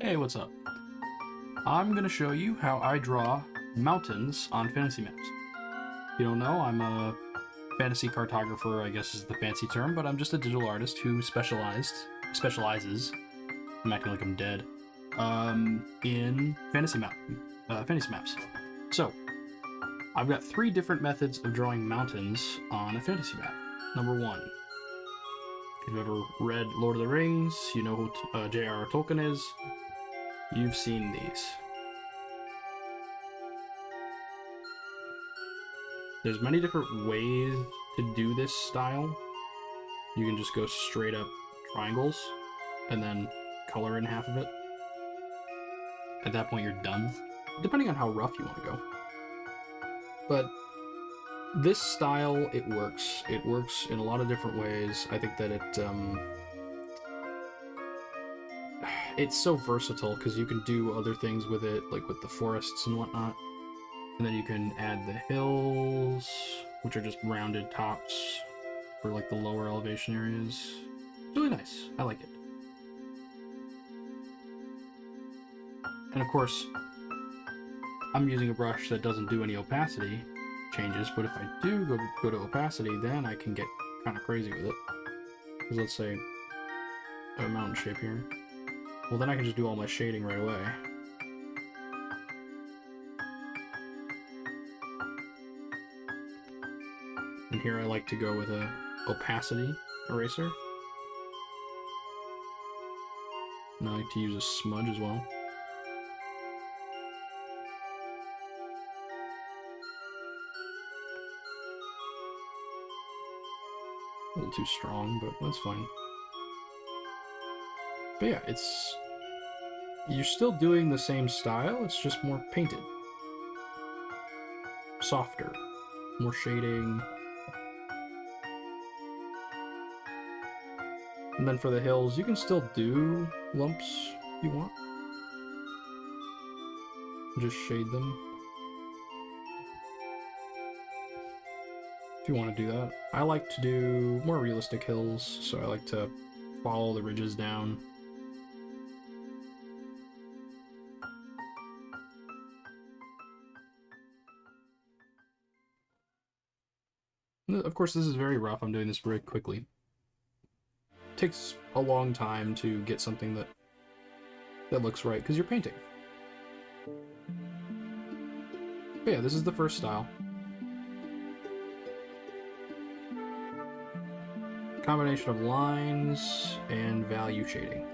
Hey, what's up? I'm gonna show you how I draw mountains on fantasy maps. If you don't know, I'm a fantasy cartographer, I guess is the fancy term, but I'm just a digital artist who specializes, I'm acting like I'm dead, in fantasy maps. So, I've got 3 different methods of drawing mountains on a fantasy map. Number 1. If you've ever read Lord of the Rings, you know who J.R.R. Tolkien is. You've seen these. There's many different ways to do this style. You can just go straight up triangles and then color in half of it. At that point, you're done, depending on how rough you want to go. But this style, it works. It works in a lot of different ways. I think that it's so versatile because you can do other things with it, like with the forests and whatnot. And then you can add the hills, which are just rounded tops for like the lower elevation areas. It's really nice. I like it. And of course, I'm using a brush that doesn't do any opacity changes, but if I do go to opacity, then I can get kind of crazy with it. Because let's say a mountain shape here. Well, then I can just do all my shading right away. And here I like to go with a opacity eraser. And I like to use a smudge as well. A little too strong, but that's fine. But yeah, you're still doing the same style, it's just more painted. Softer. More shading. And then for the hills, you can still do lumps if you want. Just shade them. If you want to do that. I like to do more realistic hills, so I like to follow the ridges down. Of course, this is very rough. I'm doing this very quickly. It takes a long time to get something that looks right, because you're painting. But yeah, this is the first style. Combination of lines and value shading.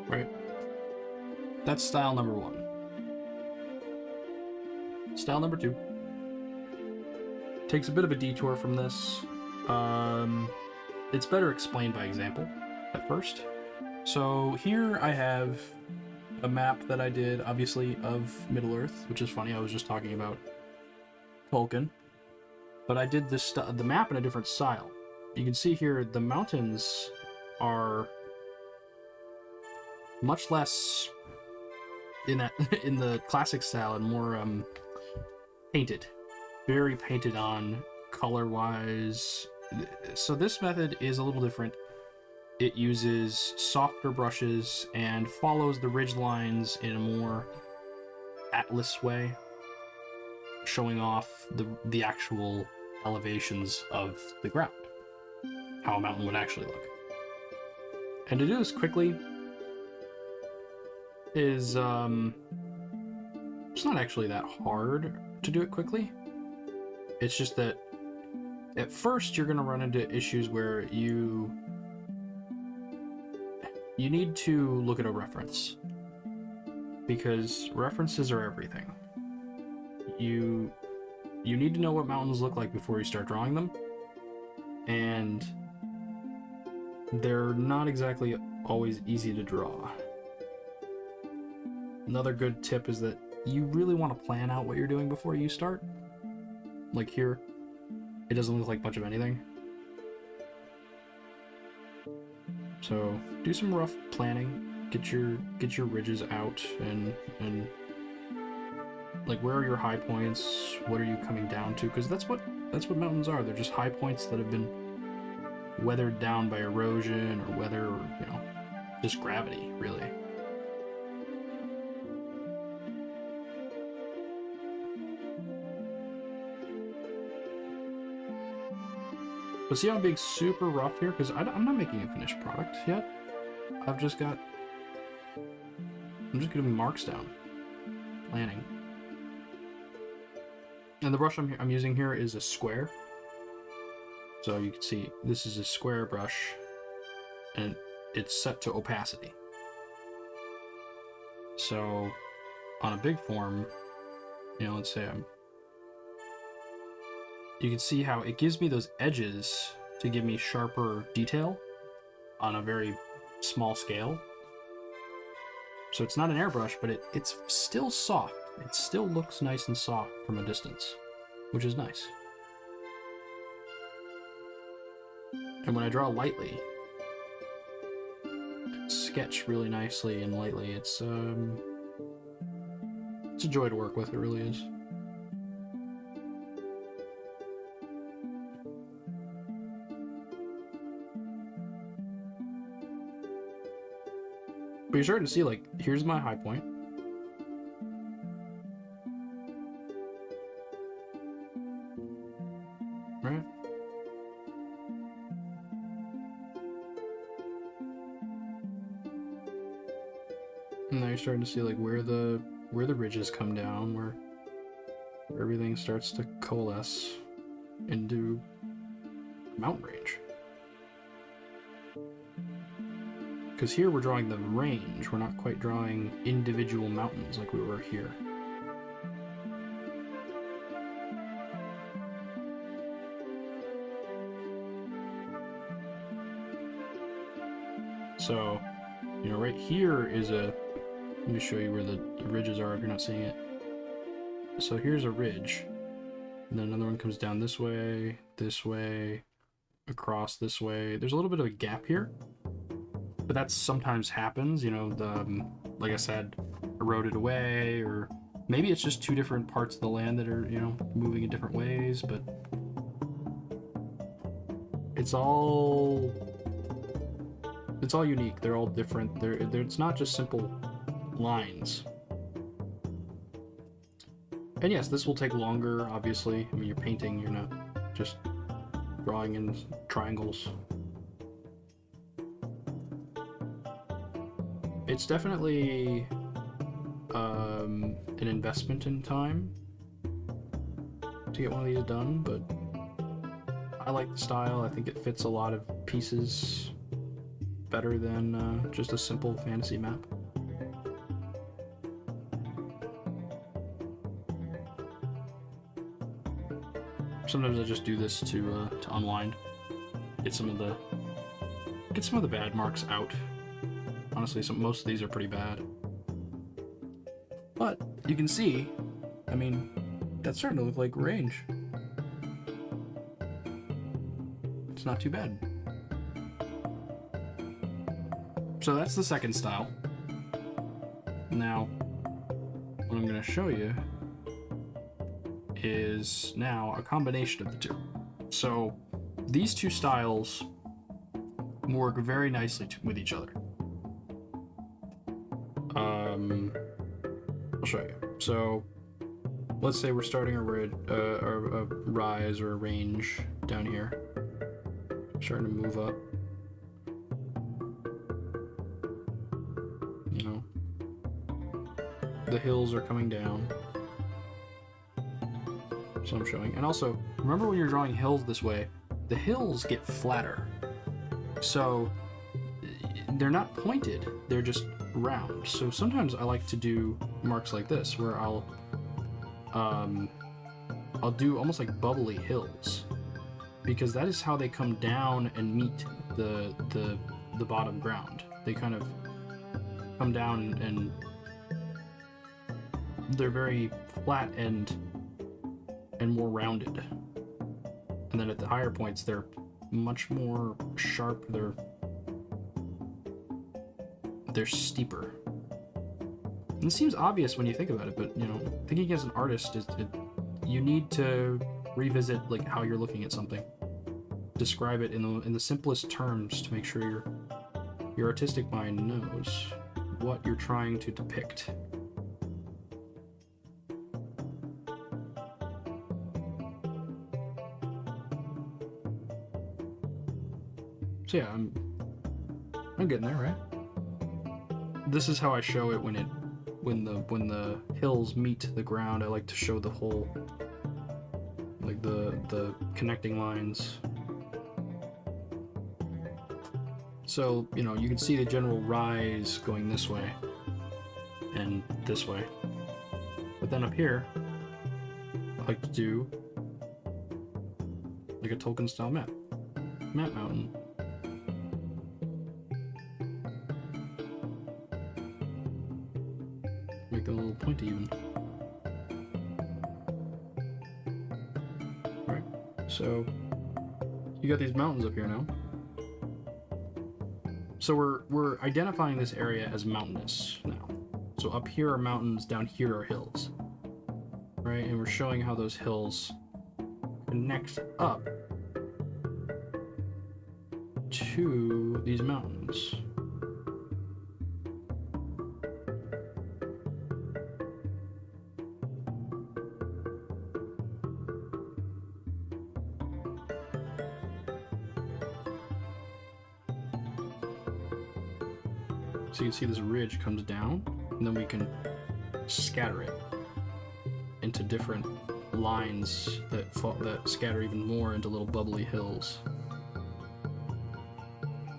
Right? That's style number 1. Style number 2 takes a bit of a detour from this. It's better explained by example at first. So here I have a map that I did, obviously, of Middle-earth, which is funny, I was just talking about Tolkien. But I did the map in a different style. You can see here, the mountains are much less in the classic style and more painted. Very painted on, color-wise. So this method is a little different. It uses softer brushes and follows the ridge lines in a more atlas way, showing off the actual elevations of the ground, how a mountain would actually look. And to do this quickly is it's not actually that hard to do it quickly. It's just that at first you're going to run into issues where you need to look at a reference, because references are everything. You need to know what mountains look like before you start drawing them, and they're not exactly always easy to draw. Another good tip is that you really want to plan out what you're doing before you start. Like here, it doesn't look like much of anything. So do some rough planning, get your ridges out, and like, where are your high points? What are you coming down to? Because that's what mountains are. They're just high points that have been weathered down by erosion or weather, or, you know, just gravity, really. But see how I'm being super rough here? Because I'm not making a finished product yet. I'm just getting marks down. Planning. And the brush I'm using here is a square. So you can see this is a square brush, and it's set to opacity. So on a big form, you know, let's say you can see how it gives me those edges to give me sharper detail on a very small scale. So it's not an airbrush, but it's still soft. It still looks nice and soft from a distance, which is nice. And when I draw lightly, sketch really nicely and lightly, it's a joy to work with, it really is. But you're starting to see, like, here's my high point. Right? And now you're starting to see, like, where the ridges come down, where everything starts to coalesce into mountain range. Because here we're drawing the range, we're not quite drawing individual mountains like we were here. So, you know, right here is let me show you where the ridges are if you're not seeing it. So here's a ridge, and then another one comes down this way, across this way. There's a little bit of a gap here. But that sometimes happens, you know, like I said, eroded away, or maybe it's just two different parts of the land that are, you know, moving in different ways, but it's all unique. They're all different. It's not just simple lines. And yes, this will take longer, obviously. I mean, you're painting, you're not just drawing in triangles. It's definitely an investment in time to get one of these done, but I like the style. I think it fits a lot of pieces better than just a simple fantasy map. Sometimes I just do this to unwind, get some of the bad marks out. Honestly, most of these are pretty bad. But you can see, I mean, that's starting to look like range. It's not too bad. So that's the second style. Now, what I'm going to show you is now a combination of the two. So these two styles work very nicely with each other. I'll show you. So let's say we're starting a rise or a range down here. Starting to move up. You know, the hills are coming down. So I'm showing. And also, remember when you're drawing hills this way, the hills get flatter. So they're not pointed, they're just round. So sometimes I like to do marks like this, where I'll do almost like bubbly hills, because that is how they come down and meet the bottom ground. They kind of come down and they're very flat and more rounded. And then at the higher points, they're much more sharp. They're steeper. And it seems obvious when you think about it, but you know, thinking as an artist you need to revisit like how you're looking at something describe it in the simplest terms to make sure your artistic mind knows what you're trying to depict. So yeah, I'm getting there, right? This is how I show it when the hills meet the ground. I like to show the whole, like the connecting lines. So, you know, you can see the general rise going this way and this way. But then up here, I like to do like a Tolkien style map mountain. Make them a little pointy even. Alright, so you got these mountains up here now. So we're identifying this area as mountainous now. So up here are mountains, down here are hills. Right? And we're showing how those hills connect up to these mountains. So you can see this ridge comes down, and then we can scatter it into different lines that scatter even more into little bubbly hills.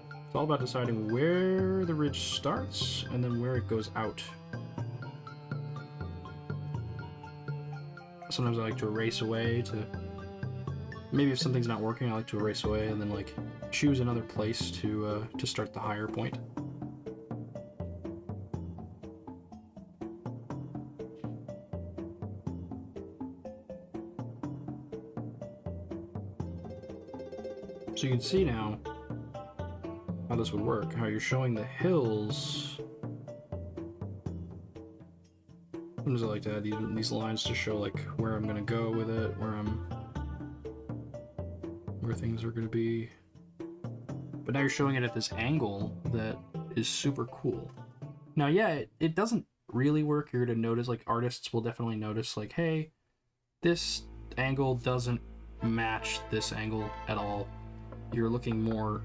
It's all about deciding where the ridge starts and then where it goes out. Sometimes I like to erase away to... Maybe if something's not working, I like to erase away and then like choose another place to start the higher point. So you can see now how this would work, how you're showing the hills. Sometimes I like to add these lines to show like where I'm gonna go with it, where things are gonna be. But now you're showing it at this angle that is super cool. Now, yeah, it doesn't really work. You're gonna notice, like, artists will definitely notice, like, hey, this angle doesn't match this angle at all. You're looking more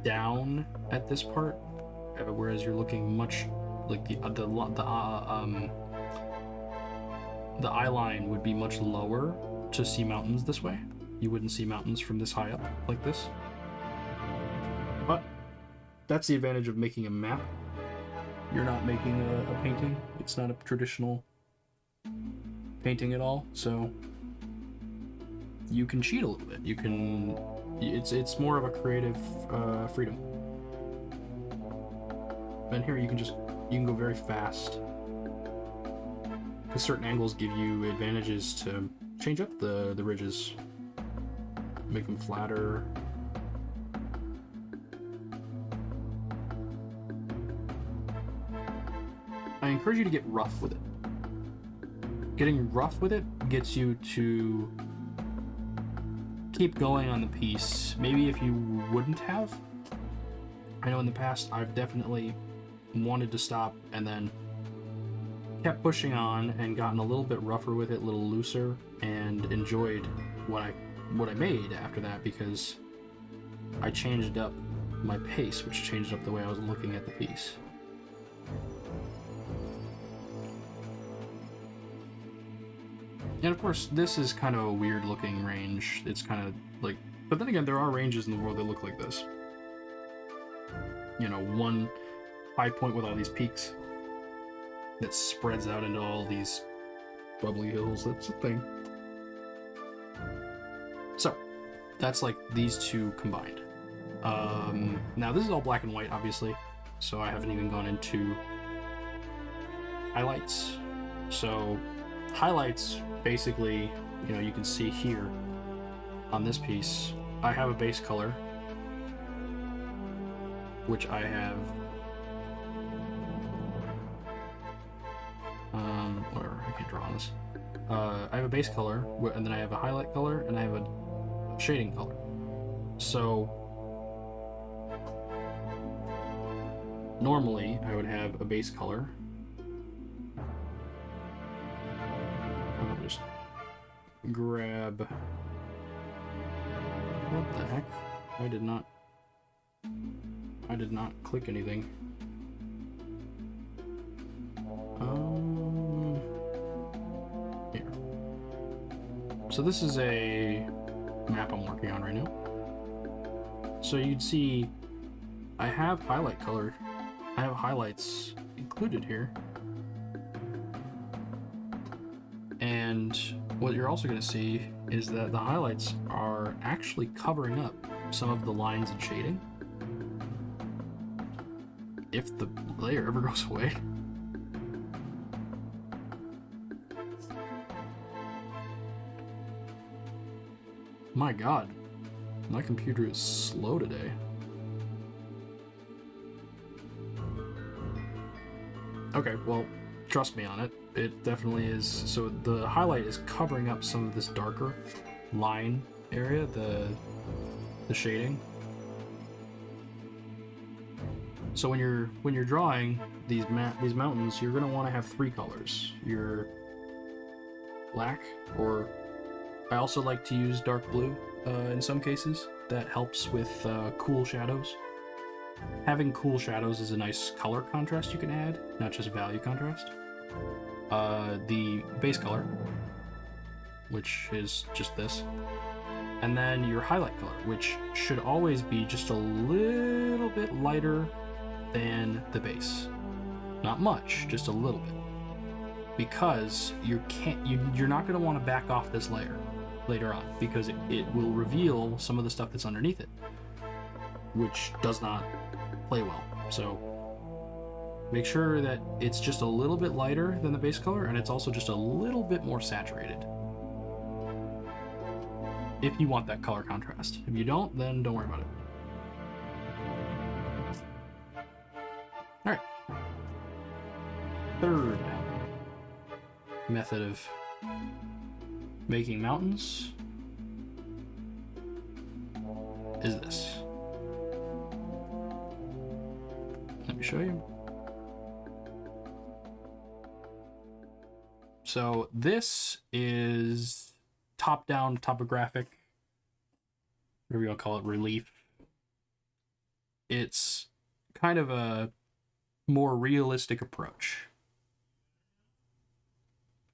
down at this part, whereas you're looking much like the eye line would be much lower to see mountains this way. You wouldn't see mountains from this high up like this. But that's the advantage of making a map. You're not making a painting. It's not a traditional painting at all, so you can cheat a little bit. You can... It's more of a creative freedom. And here you can go very fast. Because certain angles give you advantages to change up the ridges. Make them flatter. I encourage you to get rough with it. Getting rough with it gets you to keep going on the piece, maybe if you wouldn't have. I know in the past I've definitely wanted to stop and then kept pushing on and gotten a little bit rougher with it, a little looser, and enjoyed what I made after that because I changed up my pace, which changed up the way I was looking at the piece. And of course, this is kind of a weird looking range. It's kind of like, but then again, there are ranges in the world that look like this. You know, one high point with all these peaks that spreads out into all these bubbly hills. That's a thing. So, that's like these two combined. Now this is all black and white, obviously, so I haven't even gone into highlights. So, highlights, basically, you know, you can see here on this piece, I have a base color, which I have, whatever, I can't draw on this. I have a base color, and then I have a highlight color, and I have a shading color. So normally I would have a base color. I'll just grab, what the heck? I did not click anything. Here. So this is a map I'm working on right now. So you'd see I have highlight color. I have highlights included here. And what you're also going to see is that the highlights are actually covering up some of the lines and shading. If the layer ever goes away. My God, my computer is slow today. Okay, well, trust me on it. It definitely is. So the highlight is covering up some of this darker line area, the shading. So when you're drawing these mountains, you're gonna want to have three colors. Your black, or I also like to use dark blue in some cases. That helps with cool shadows. Having cool shadows is a nice color contrast you can add, not just value contrast. The base color, which is just this. And then your highlight color, which should always be just a little bit lighter than the base. Not much, just a little bit. Because you're not going to want to back off this layer later on, because it will reveal some of the stuff that's underneath it, which does not play well. So make sure that it's just a little bit lighter than the base color, and it's also just a little bit more saturated, if you want that color contrast. If you don't, then don't worry about it. Alright. Third method of making mountains is this. Let me show you. So this is top-down topographic, whatever you want to call it, relief. It's kind of a more realistic approach.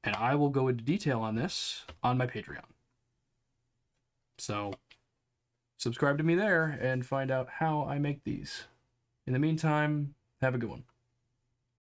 And I will go into detail on this on my Patreon. So subscribe to me there and find out how I make these. In the meantime, have a good one.